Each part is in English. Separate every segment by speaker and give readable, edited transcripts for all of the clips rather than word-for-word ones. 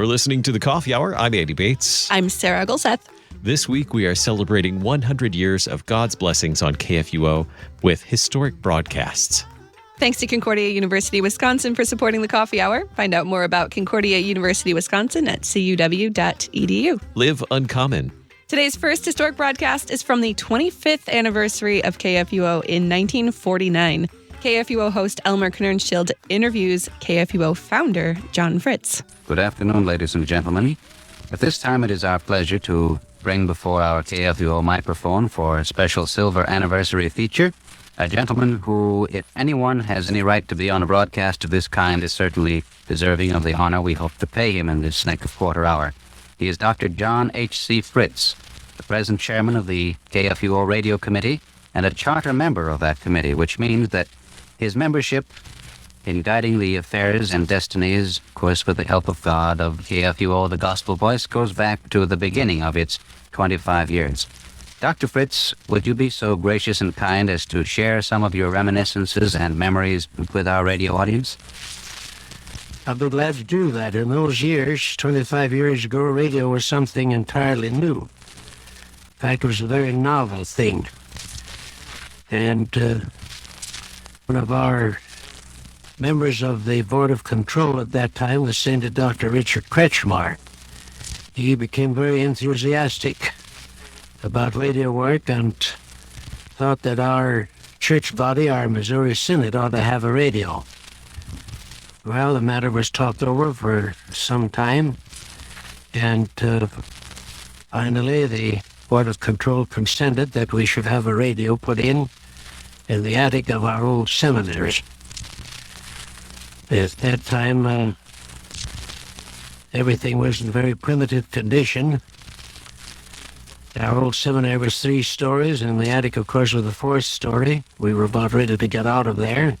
Speaker 1: You're listening to The Coffee Hour. I'm Andy Bates.
Speaker 2: I'm Sarah Gulseth.
Speaker 1: This week, we are celebrating 100 years of God's blessings on KFUO with historic broadcasts.
Speaker 2: Thanks to Concordia University, Wisconsin for supporting The Coffee Hour. Find out more about Concordia University, Wisconsin at cuw.edu.
Speaker 1: Live uncommon.
Speaker 2: Today's first historic broadcast is from the 25th anniversary of KFUO in 1949. KFUO host Elmer Knoernschild interviews KFUO founder John Fritz.
Speaker 3: Good afternoon, ladies and gentlemen. At this time, it is our pleasure to bring before our KFUO microphone for a special silver anniversary feature a gentleman who, if anyone has any right to be on a broadcast of this kind, is certainly deserving of the honor we hope to pay him in this next quarter hour. He is Dr. John H.C. Fritz, the present chairman of the KFUO Radio Committee and a charter member of that committee, which means that his membership in guiding the affairs and destinies, of course, with the help of God, of KFUO, the Gospel Voice, goes back to the beginning of its 25 years. Dr. Fritz, would you be so gracious and kind as to share some of your reminiscences and memories with our radio audience?
Speaker 4: I'd be glad to do that. In those years, 25 years ago, radio was something entirely new. In fact, it was a very novel thing. And one of our members of the Board of Control at that time was Saint Dr. Richard Kretzschmar. He became very enthusiastic about radio work and thought that our church body, our Missouri Synod, ought to have a radio. Well, the matter was talked over for some time, and finally the Board of Control consented that we should have a radio put in the attic of our old seminary. At that time, everything was in very primitive condition. Our old seminary was 3 stories, and the attic, of course, was the 4th story. We were about ready to get out of there.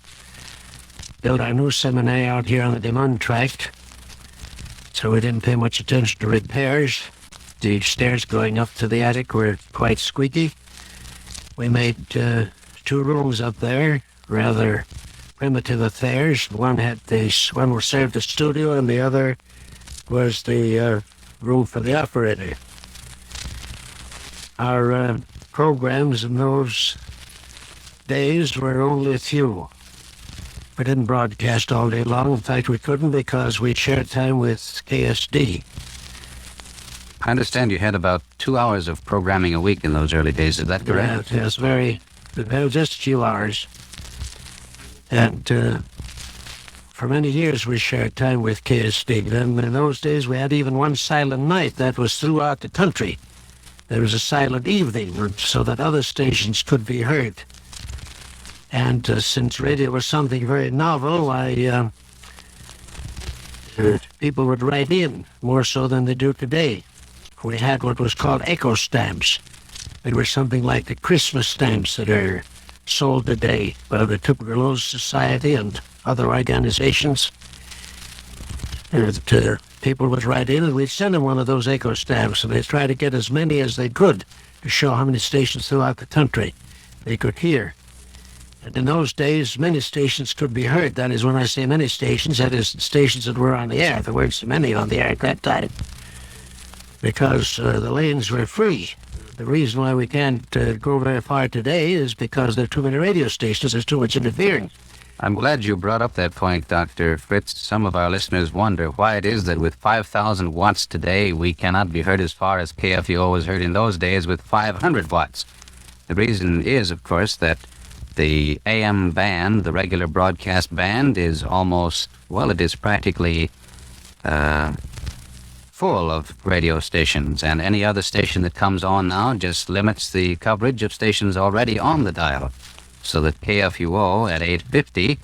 Speaker 4: Built our new seminary out here on the Des Moines tract, so we didn't pay much attention to repairs. The stairs going up to the attic were quite squeaky. We made 2 rooms up there, rather primitive affairs. One was served the studio, and the other was the room for the operator. Our programs in those days were only a few. We didn't broadcast all day long. In fact, we couldn't because we shared time with KSD.
Speaker 3: I understand you had about 2 hours of programming a week in those early days. Is that correct?
Speaker 4: Yes, just a few hours. And for many years we shared time with KSD. And in those days we had even one silent night that was throughout the country. There was a silent evening so that other stations could be heard. And since radio was something very novel, people would write in more so than they do today. We had what was called echo stamps. They were something like the Christmas stamps that are sold today by the Tuberculosis Society and other organizations. People would write in, and we'd send them one of those echo stamps, and they'd try to get as many as they could to show how many stations throughout the country they could hear. And in those days, many stations could be heard. That is, when I say many stations, that is stations that were on the air. There weren't so many on the air at that time, because the lanes were free. The reason why we can't go very far today is because there are too many radio stations. There's too much interference.
Speaker 3: I'm glad you brought up that point, Dr. Fritz. Some of our listeners wonder why it is that with 5,000 watts today, we cannot be heard as far as KFUO was heard in those days with 500 watts. The reason is, of course, that the AM band, the regular broadcast band, is it is practically full of radio stations, and any other station that comes on now just limits the coverage of stations already on the dial. So that KFUO at 850,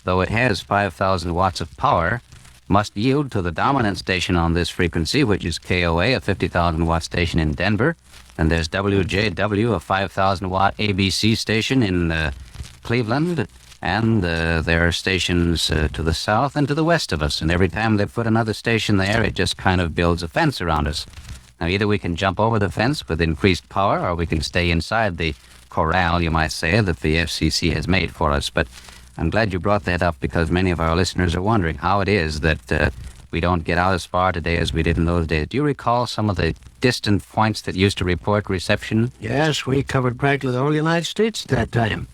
Speaker 3: though it has 5,000 watts of power, must yield to the dominant station on this frequency, which is KOA, a 50,000 watt station in Denver. And there's WJW, a 5,000 watt ABC station in Cleveland. And there are stations to the south and to the west of us. And every time they put another station there, it just kind of builds a fence around us. Now, either we can jump over the fence with increased power, or we can stay inside the corral, you might say, that the FCC has made for us. But I'm glad you brought that up, because many of our listeners are wondering how it is that We don't get out as far today as we did in those days. Do you recall some of the distant points that used to report reception?
Speaker 4: Yes, we covered practically the whole United States at that time.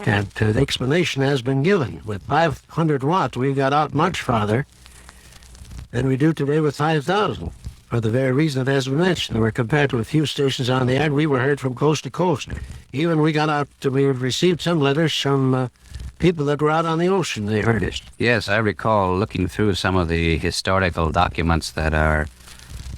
Speaker 4: And the explanation has been given. With 500 watts, we got out much farther than we do today with 5,000. For the very reason that, as we mentioned, we're compared to a few stations on the air, we were heard from coast to coast. Even we got out, we received some letters from people that were out on the ocean. They heard us.
Speaker 3: Yes, I recall looking through some of the historical documents that are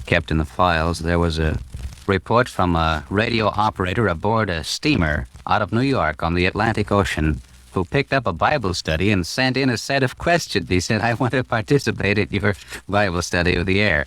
Speaker 3: kept in the files. There was a report from a radio operator aboard a steamer out of New York on the Atlantic Ocean who picked up a Bible study and sent in a set of questions. He said, I want to participate in your Bible study of the air.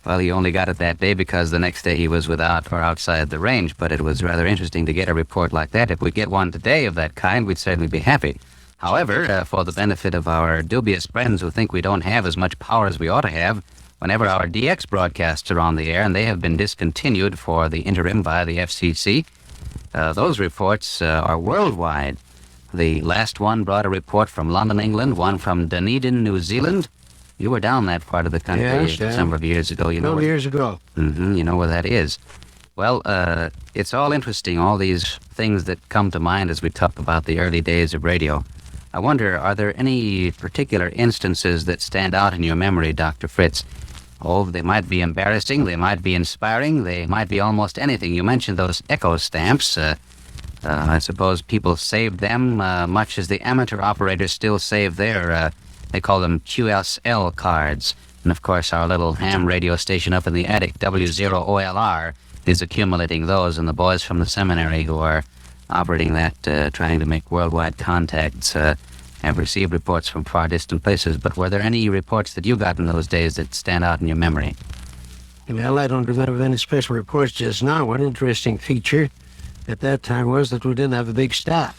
Speaker 3: Well, he only got it that day because the next day he was without or outside the range, but it was rather interesting to get a report like that. If we get one today of that kind, we'd certainly be happy. However, for the benefit of our dubious friends who think we don't have as much power as we ought to have, whenever our DX broadcasts are on the air, and they have been discontinued for the interim by the FCC, those reports are worldwide. The last one brought a report from London, England, one from Dunedin, New Zealand. You were down that part of the country a number of years ago.
Speaker 4: Years ago.
Speaker 3: You know where that is. Well, it's all interesting, all these things that come to mind as we talk about the early days of radio. I wonder, are there any particular instances that stand out in your memory, Dr. Fritz? Oh, they might be embarrassing, they might be inspiring, they might be almost anything. You mentioned those echo stamps. I suppose people saved them much as the amateur operators still save their, they call them QSL cards. And of course, our little ham radio station up in the attic, W0OLR, is accumulating those, and the boys from the seminary who are operating that, trying to make worldwide contacts, have received reports from far distant places. But were there any reports that you got in those days that stand out in your memory?
Speaker 4: Well, I don't remember any special reports just now. One interesting feature at that time was that we didn't have a big staff.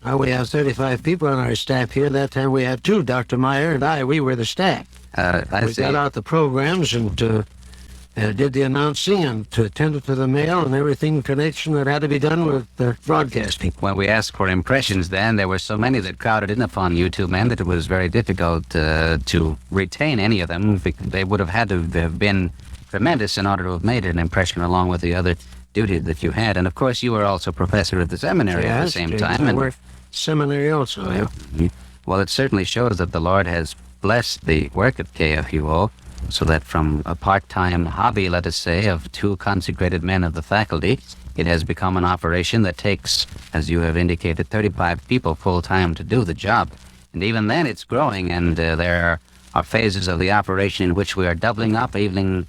Speaker 4: Now we have 35 people on our staff here. That time we had 2, Dr. Meyer and I. We were the staff. We got out the programs and did the announcing and attended to the mail and everything in connection that had to be done with broadcasting.
Speaker 3: When we asked for impressions then, there were so many that crowded in upon you two men that it was very difficult to retain any of them. They would have had to have been tremendous in order to have made an impression along with the other duties that you had. And of course, you were also professor at the seminary at the same time.
Speaker 4: I worked seminary also, yeah.
Speaker 3: Well, it certainly shows that the Lord has blessed the work of KFUO, so that from a part-time hobby, let us say, of 2 consecrated men of the faculty, it has become an operation that takes, as you have indicated, 35 people full-time to do the job. And even then, it's growing, and there are phases of the operation in which we are doubling up, even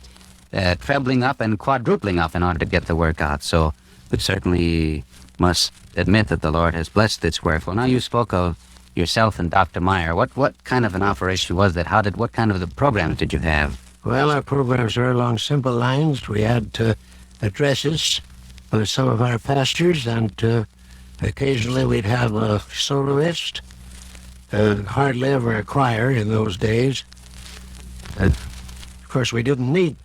Speaker 3: trebling up, and quadrupling up in order to get the work out. So we certainly must admit that the Lord has blessed this work. Well, now you spoke of yourself and Dr. Meyer. What kind of an operation was that? What kind of the programs did you have?
Speaker 4: Well, our programs were along simple lines. We had addresses for some of our pastors, and occasionally we'd have a soloist. Hardly ever a choir in those days. Of course, we didn't need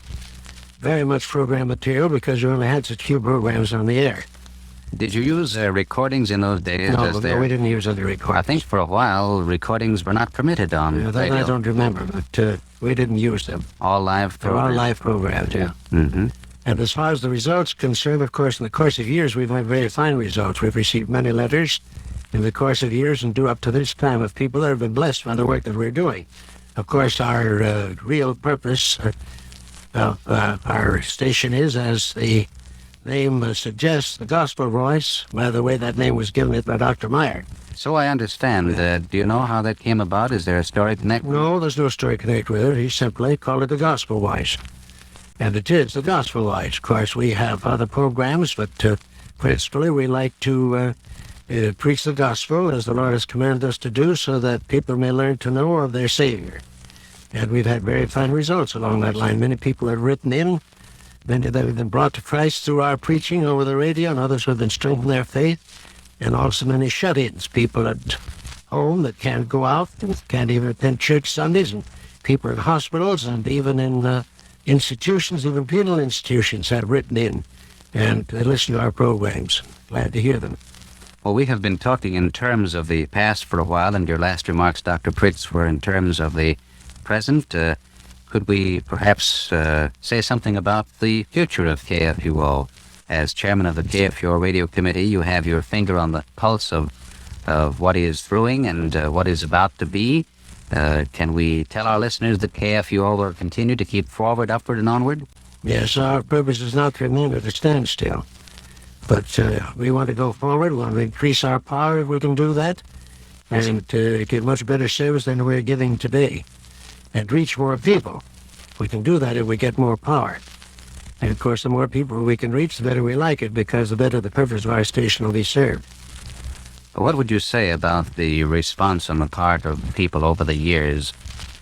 Speaker 4: very much program material because we only had such few programs on the air.
Speaker 3: Did you use recordings in those days?
Speaker 4: No, we didn't use any recordings.
Speaker 3: I think for a while recordings were not permitted on
Speaker 4: that
Speaker 3: radio.
Speaker 4: I don't remember, but we didn't use them.
Speaker 3: All live programs?
Speaker 4: They're all live programs, yeah.
Speaker 3: Mm-hmm.
Speaker 4: And as far as the results concerned, of course, in the course of years, we've had very fine results. We've received many letters in the course of years and do up to this time of people that have been blessed by the work that we're doing. Of course, our real purpose, our station is, as the name suggests, the gospel voice. By the way, that name was given it by Dr. Meyer.
Speaker 3: So I understand. Do you know how that came about? Is there a story connected?
Speaker 4: No, there's no story connected with it. He simply called it the gospel voice. And it is the gospel voice. Of course, we have other programs, but principally we like to preach the gospel as the Lord has commanded us to do, so that people may learn to know of their Savior. And we've had very fine results along that line. Many people have written in. Many that have been brought to Christ through our preaching over the radio, and others who have been strengthened in their faith. And also many shut-ins, people at home that can't go out, can't even attend church Sundays, and people in hospitals, and even in institutions, even penal institutions have written in, and they listen to our programs. Glad to hear them.
Speaker 3: Well, we have been talking in terms of the past for a while, and your last remarks, Dr. Fritz, were in terms of the present. Could we perhaps say something about the future of KFUO? As chairman of the KFUO Radio Committee, you have your finger on the pulse of what is brewing and what is about to be. Can we tell our listeners that KFUO will continue to keep forward, upward, and onward?
Speaker 4: Yes, our purpose is not to remain at a standstill. But we want to go forward. We want to increase our power if we can do that, and get much better service than we're giving today, and reach more people. We can do that if we get more power. And, of course, the more people we can reach, the better we like it, because the better the purpose of our station will be served.
Speaker 3: What would you say about the response on the part of people over the years?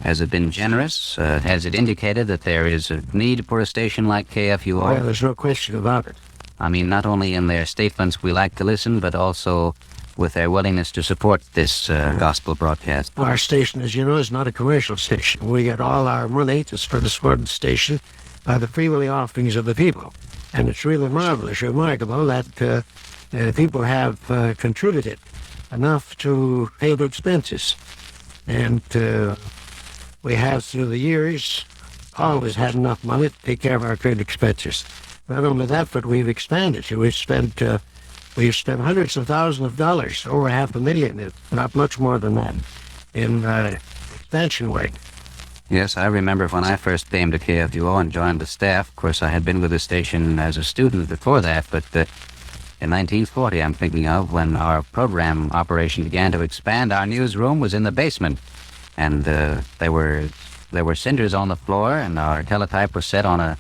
Speaker 3: Has it been generous? Has it indicated that there is a need for a station like KFUO?
Speaker 4: Well, there's no question about it.
Speaker 3: I mean, not only in their statements, we like to listen, but also with their willingness to support this gospel broadcast.
Speaker 4: Our station, as you know, is not a commercial station. We get all our money for the support station by the free will offerings of the people. And it's really marvelous, remarkable that people have contributed enough to pay the expenses. And we have, through the years, always had enough money to take care of our current expenses. Not only that, but we've expanded. We've spent hundreds of thousands of dollars, over $500,000, if not much more than that, in expansion work.
Speaker 3: Yes, I remember when I first came to KFUO and joined the staff. Of course, I had been with the station as a student before that, but in 1940, I'm thinking of, when our program operation began to expand, our newsroom was in the basement, and there were cinders on the floor, and our teletype was set on a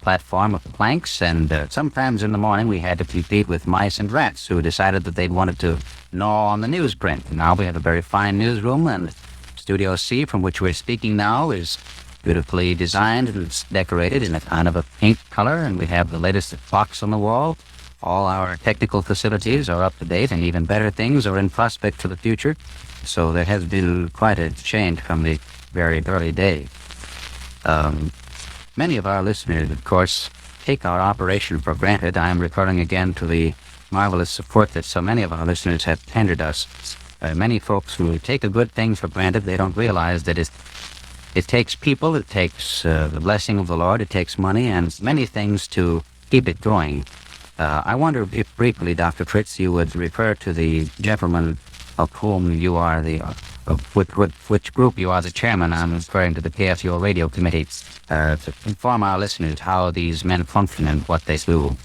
Speaker 3: platform of planks, and sometimes in the morning we had to compete with mice and rats who decided that they'd wanted to gnaw on the newsprint. Now we have a very fine newsroom, and Studio C, from which we're speaking now, is beautifully designed and it's decorated in a kind of a pink color, and we have the latest clocks on the wall. All our technical facilities are up to date, and even better things are in prospect for the future. So there has been quite a change from the very early days. Many of our listeners, of course, take our operation for granted. I am referring again to the marvelous support that so many of our listeners have tendered us. Many folks who take a good thing for granted, they don't realize that it takes people, it takes the blessing of the Lord, it takes money, and many things to keep it going. I wonder if briefly, Dr. Fritz, you would refer to the gentleman of whom you are which group you are the chairman. I'm referring to the KFUO Radio Committee, to inform our listeners how these men function and what they do.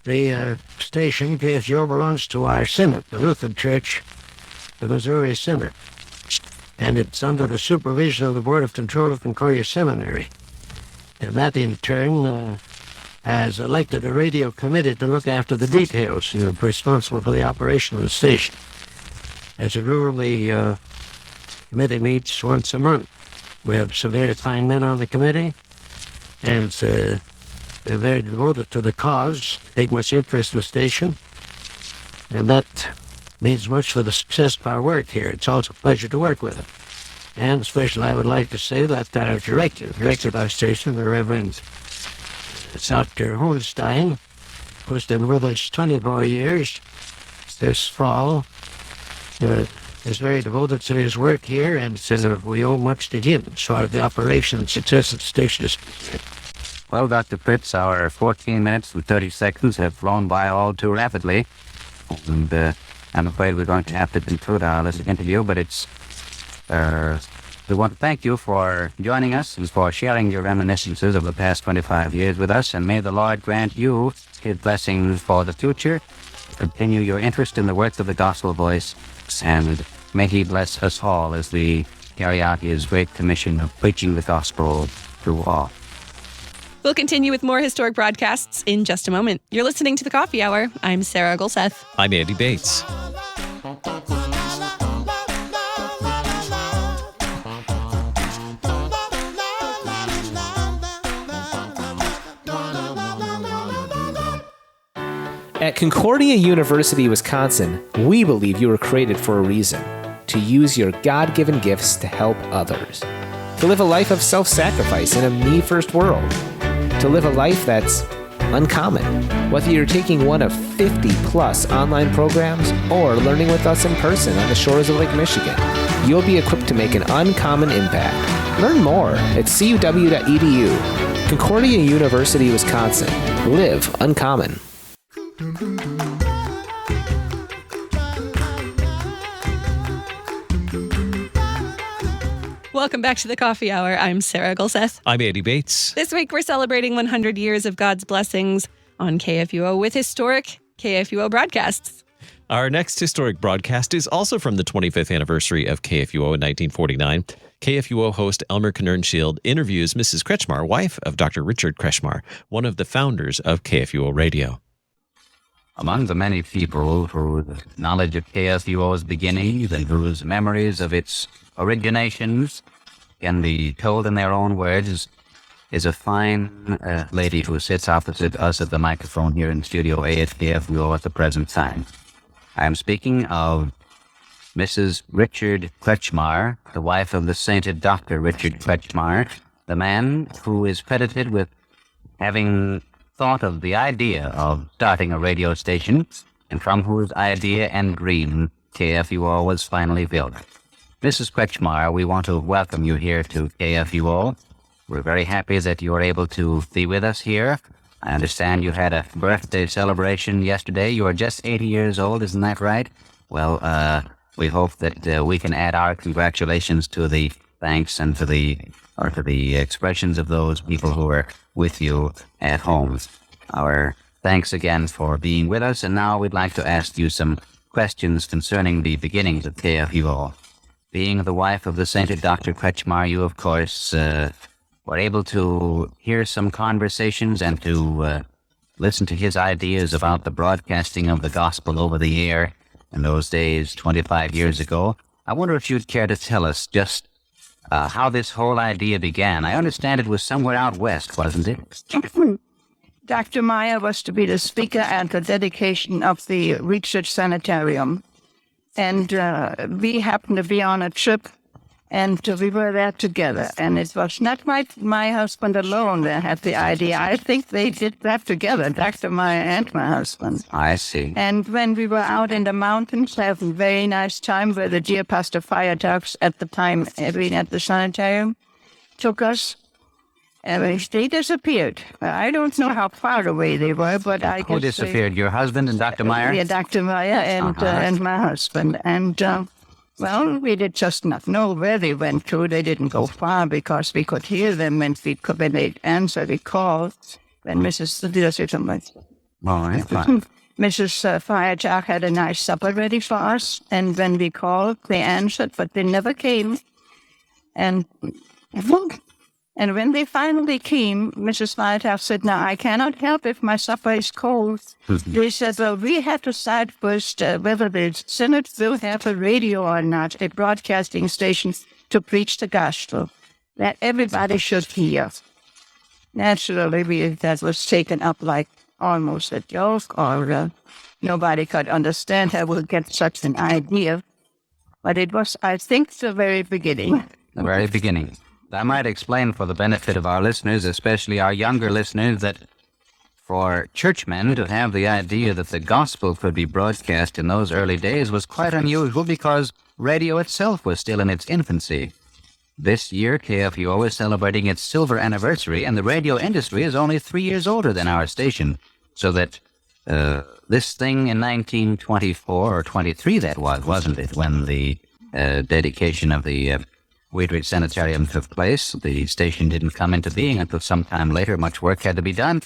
Speaker 4: The station, KFUO, belongs to our Synod, the Lutheran Church, the Missouri Synod. And it's under the supervision of the Board of Control of Concordia Seminary. And that, in turn, has elected a radio committee to look after the details, responsible for the operation of the station. As a rule, the committee meets once a month. We have some very fine men on the committee, and they're very devoted to the cause, take much interest in the station, and that means much for the success of our work here. It's also a pleasure to work with them. And especially I would like to say that our director of our station, the Reverend Dr. Holstein, who's been with us 24 years, this fall, is very devoted to his work here, and says we owe much to him as far as the operation and success of the station is concerned.
Speaker 3: Well, Dr. Fritz, our 14 minutes and 30 seconds have flown by all too rapidly, and I'm afraid we're going to have to conclude our little interview, but we want to thank you for joining us and for sharing your reminiscences of the past 25 years with us, and may the Lord grant you His blessings for the future, continue your interest in the work of the gospel voice, and may He bless us all as we carry out His great commission of preaching the gospel to all.
Speaker 2: We'll continue with more historic broadcasts in just a moment. You're listening to The Coffee Hour. I'm Sarah Golseth.
Speaker 1: I'm Andy Bates.
Speaker 5: At Concordia University, Wisconsin, we believe you were created for a reason: to use your God-given gifts to help others, to live a life of self-sacrifice in a me-first world, to live a life that's uncommon. Whether you're taking one of 50-plus online programs or learning with us in person on the shores of Lake Michigan, you'll be equipped to make an uncommon impact. Learn more at cuw.edu. Concordia University, Wisconsin. Live uncommon.
Speaker 2: Welcome back to the Coffee Hour. I'm Sarah Gulseth.
Speaker 1: I'm Andy Bates.
Speaker 2: This week we're celebrating 100 years of God's blessings on KFUO with historic KFUO broadcasts.
Speaker 1: Our next historic broadcast is also from the 25th anniversary of KFUO in 1949. KFUO host Elmer Knoernschild interviews Mrs. Kretzschmar, wife of Dr. Richard Kretzschmar, one of the founders of KFUO Radio.
Speaker 3: Among the many people whose knowledge of KFUO's beginnings and whose memories of its originations can be told in their own words is a fine lady who sits opposite us at the microphone here in Studio A at KFUO at the present time. I am speaking of Mrs. Richard Kretzschmar, the wife of the sainted Dr. Richard Kretzschmar, the man who is credited with having thought of the idea of starting a radio station, and from whose idea and dream KFUO was finally built. Mrs. Kretzschmar, we want to welcome you here to KFUO. We're very happy that you are able to be with us here. I understand you had a birthday celebration yesterday. You are just 80 years old, isn't that right? Well, we hope that we can add our congratulations to the thanks and to the expressions of those people who are with you at home. Our thanks again for being with us, and now we'd like to ask you some questions concerning the beginnings of KFUO. Being the wife of the sainted Dr. Kretzschmar, you, of course, were able to hear some conversations and to listen to his ideas about the broadcasting of the gospel over the air in those days 25 years ago. I wonder if you'd care to tell us just how this whole idea began. I understand it was somewhere out west, wasn't it?
Speaker 6: Dr. Meyer was to be the speaker at the dedication of the Research Sanitarium. And we happened to be on a trip, and we were there together. And it was not my husband alone that had the idea. I think they did that together, Dr. Meyer and my husband.
Speaker 3: I see.
Speaker 6: And when we were out in the mountains, having a very nice time where the dear Pastor Fire Dogs at the time being at the sanitarium took us, they disappeared. I don't know how far away they were, but I guess
Speaker 3: Who disappeared, your husband and Dr. Meyer?
Speaker 6: Yeah, Dr. Meyer and my husband. And, well, we did just not know where they went to. They didn't go far because we could hear them when they answered the call. When Mrs. Firejack had a nice supper ready for us. And when we called, they answered, but they never came. And when they finally came, Mrs. Firejack said, "Now, I cannot help if my supper is cold." They said, "Well, we had to decide first whether the Senate will have a radio or not, a broadcasting station to preach the gospel that everybody should hear." Naturally, that was taken up like almost a joke, or nobody could understand how we'll get such an idea. But it was, I think, the very beginning.
Speaker 3: The very beginning. I might explain for the benefit of our listeners, especially our younger listeners, that for churchmen to have the idea that the gospel could be broadcast in those early days was quite unusual because radio itself was still in its infancy. This year, KFUO is celebrating its silver anniversary, and the radio industry is only 3 years older than our station. So that this thing in 1924 or 23, that was, wasn't it, when the dedication of the Wheatridge Sanitarium took place. The station didn't come into being until some time later. Much work had to be done.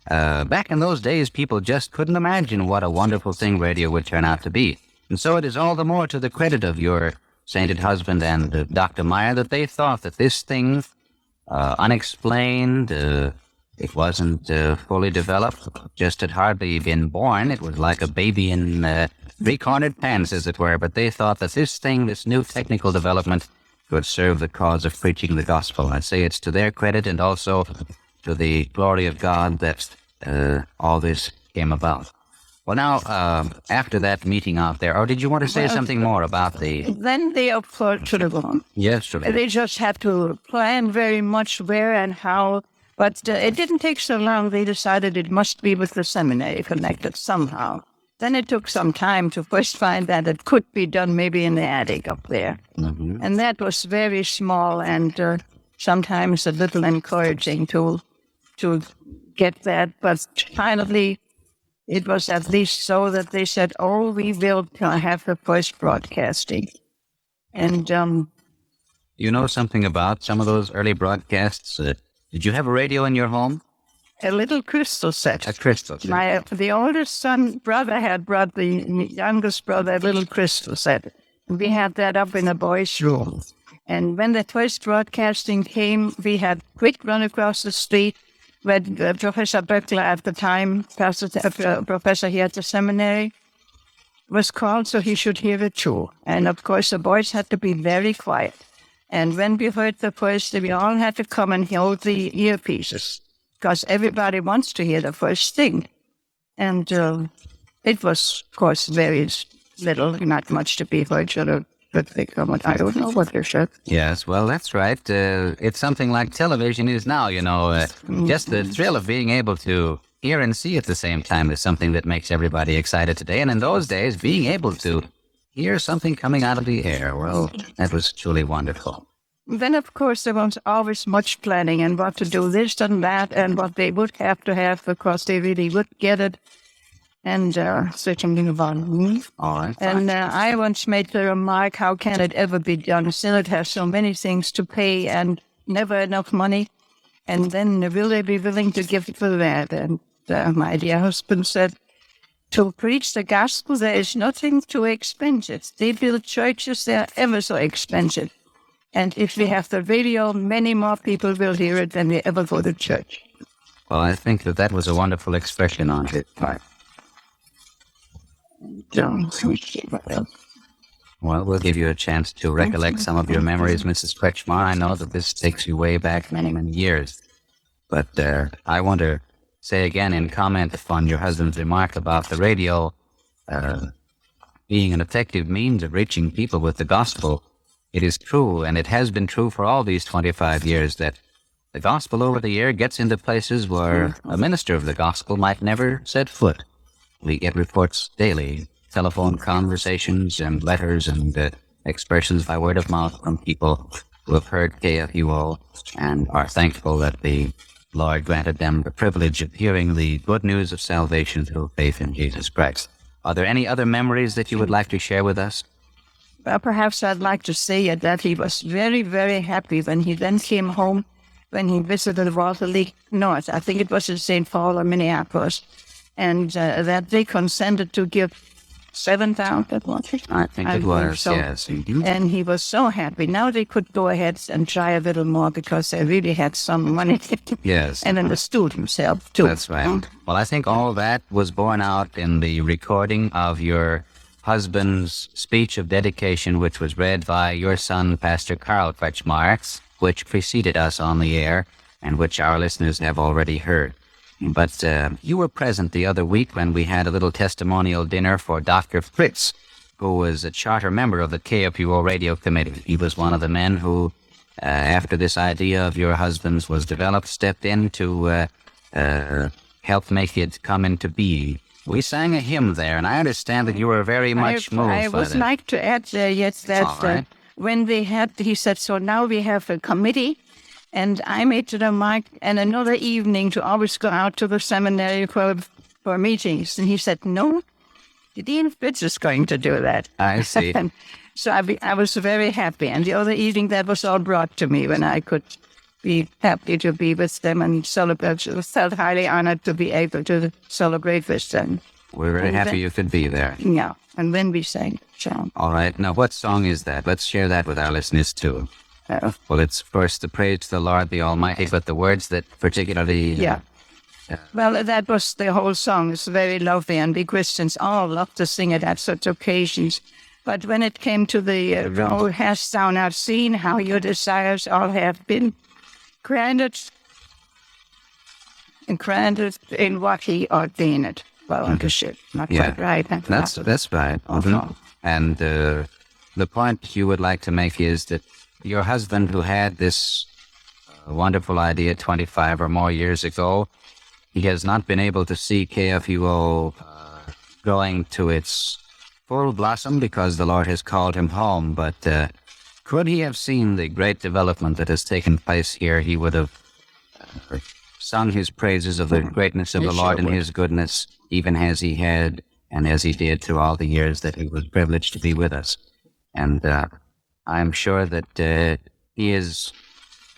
Speaker 3: Back in those days, people just couldn't imagine what a wonderful thing radio would turn out to be. And so it is all the more to the credit of your sainted husband and Dr. Meyer that they thought that this thing, unexplained, it wasn't fully developed, just had hardly been born. It was like a baby in three-cornered pants, as it were. But they thought that this thing, this new technical development, would serve the cause of preaching the gospel. I say it's to their credit and also to the glory of God that all this came about. Well, now, after that meeting out there, or did you want to say something more about the...
Speaker 6: Then they approached to the one.
Speaker 3: Yes, sure.
Speaker 6: They just had to plan very much where and how, but it didn't take so long. They decided it must be with the seminary connected somehow. Then it took some time to first find that it could be done maybe in the attic up there. Mm-hmm. And that was very small and sometimes a little encouraging to get that. But finally, it was at least so that they said, oh, we will have the first broadcasting. And
Speaker 3: you know something about some of those early broadcasts? Did you have a radio in your home?
Speaker 6: A little crystal set.
Speaker 3: A crystal set.
Speaker 6: The oldest brother had brought the youngest brother a little crystal set. We had that up in the boys' room. And when the first broadcasting came, we had quick run across the street where Professor Böckler at the time, professor here at the seminary, was called so he should hear it too. And of course, the boys had to be very quiet. And when we heard the first, we all had to come and hold the earpieces, because everybody wants to hear the first thing. And it was, of course, very little, not much to be heard. I don't know what they said.
Speaker 3: Yes, well, that's right. It's something like television is now, Just the thrill of being able to hear and see at the same time is something that makes everybody excited today. And in those days, being able to hear something coming out of the air, well, that was truly wonderful.
Speaker 6: Then, of course, there was always much planning and what to do this and that and what they would have to have because they really would get it. And say something about me.
Speaker 3: All right.
Speaker 6: And I once made the remark, how can it ever be done? Still, it has so many things to pay and never enough money. And then will they be willing to give for that? And my dear husband said, to preach the gospel, there is nothing too expensive. They build churches, they are ever so expensive. And if we have the radio, many more people will hear it than we ever go to church.
Speaker 3: Well, I think that was a wonderful expression on it. Right. Well, we'll give you a chance to recollect some of your memories, Mrs. Kretzschmar. I know that this takes you way back many, many years. But I want to say again in comment upon your husband's remark about the radio being an effective means of reaching people with the gospel. It is true, and it has been true for all these 25 years, that the gospel over the air gets into places where a minister of the gospel might never set foot. We get reports daily, telephone conversations and letters and expressions by word of mouth from people who have heard KFUO and are thankful that the Lord granted them the privilege of hearing the good news of salvation through faith in Jesus Christ. Are there any other memories that you would like to share with us?
Speaker 6: Well, perhaps I'd like to say that he was very, very happy when he then came home, when he visited Walter Lake North. I think it was in St. Paul or Minneapolis. And that they consented to give $7,000.
Speaker 3: I think it was, so. Yes. Mm-hmm.
Speaker 6: And he was so happy. Now they could go ahead and try a little more because they really had some money.
Speaker 3: Yes.
Speaker 6: And understood himself, too.
Speaker 3: That's right. Well, I think all that was borne out in the recording of your husband's speech of dedication, which was read by your son, Pastor Karl Kretzschmar, which preceded us on the air and which our listeners have already heard. But you were present the other week when we had a little testimonial dinner for Dr. Fritz, who was a charter member of the KFUO Radio Committee. He was one of the men who, after this idea of your husband's was developed, stepped in to help make it come into being. We sang a hymn there, and I understand that you were very much moved by that.
Speaker 6: I would like to add there, yes, that when they had, he said, so now we have a committee. And I made the remark, and another evening to always go out to the seminary for meetings. And he said, no, Dean Fritz is going to do that.
Speaker 3: I see.
Speaker 6: So I was very happy. And the other evening, that was all brought to me when I could be happy to be with them and celebrate. I felt highly honored to be able to celebrate with them.
Speaker 3: We're very happy you could be there.
Speaker 6: Yeah. And then we sang song.
Speaker 3: All right. Now, what song is that? Let's share that with our listeners, too. Well, it's first the praise to the Lord the Almighty, but the words that particularly...
Speaker 6: Well, that was the whole song. It's very lovely, and we Christians all love to sing it at such occasions. But when it came to the, oh, hast thou not seen how your desires all have been granted in what he ordained? Well, understood. Not quite right.
Speaker 3: That's right. Mm-hmm. And the point you would like to make is that your husband, who had this wonderful idea 25 or more years ago, he has not been able to see KFUO growing to its full blossom because the Lord has called him home. But could he have seen the great development that has taken place here, he would have sung his praises of the greatness of the Lord and his goodness, even as he had and as he did through all the years that he was privileged to be with us. And I'm sure that he is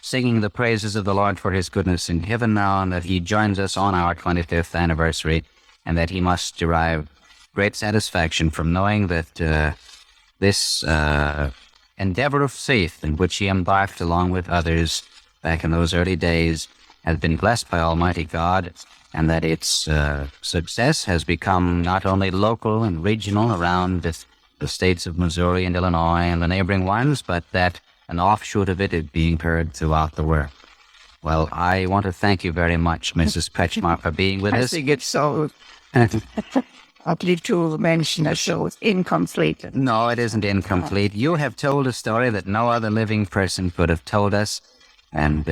Speaker 3: singing the praises of the Lord for his goodness in heaven now, and that he joins us on our 25th anniversary, and that he must derive great satisfaction from knowing that this endeavor of faith in which he embarked along with others back in those early days has been blessed by Almighty God, and that its success has become not only local and regional around the states of Missouri and Illinois and the neighboring ones, but that an offshoot of it is being heard throughout the world. Well, I want to thank you very much, Mrs. Kretzschmar, for being with us.
Speaker 6: I think it's so ugly to mention a show is incomplete.
Speaker 3: No, it isn't incomplete. You have told a story that no other living person could have told us, and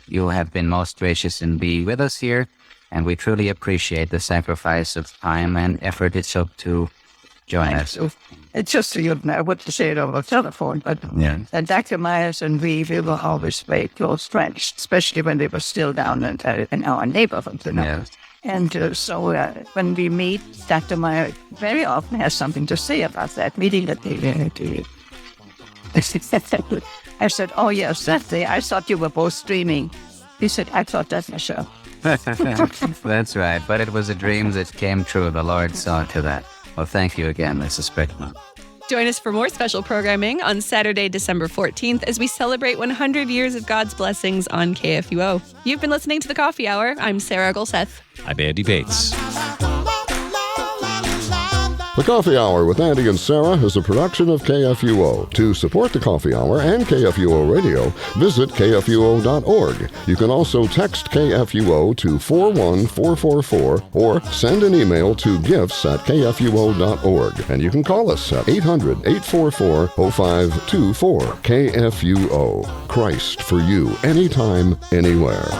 Speaker 3: you have been most gracious in being with us here, and we truly appreciate the sacrifice of time and effort it took to join us.
Speaker 6: It's just so you know, I wouldn't say it over the telephone, but Dr. Myers and we were always very close friends, especially when they were still down in our neighborhood, you know.
Speaker 3: Yes.
Speaker 6: And so when we meet, Dr. Myers very often has something to say about that meeting that they did. I said, oh yes, that day I thought you were both dreaming. He said, I thought that's a show.
Speaker 3: That's right, but it was a dream that came true. The Lord saw to that. Well, thank you again, Mrs. Kretzschmar.
Speaker 2: Join us for more special programming on Saturday, December 14th, as we celebrate 100 years of God's blessings on KFUO. You've been listening to The Coffee Hour. I'm Sarah Golseth.
Speaker 1: I'm Andy Bates.
Speaker 7: The Coffee Hour with Andy and Sarah is a production of KFUO. To support the Coffee Hour and KFUO Radio, visit KFUO.org. You can also text KFUO to 41444 or send an email to gifts@KFUO.org. And you can call us at 800-844-0524. KFUO. Christ for you, anytime, anywhere.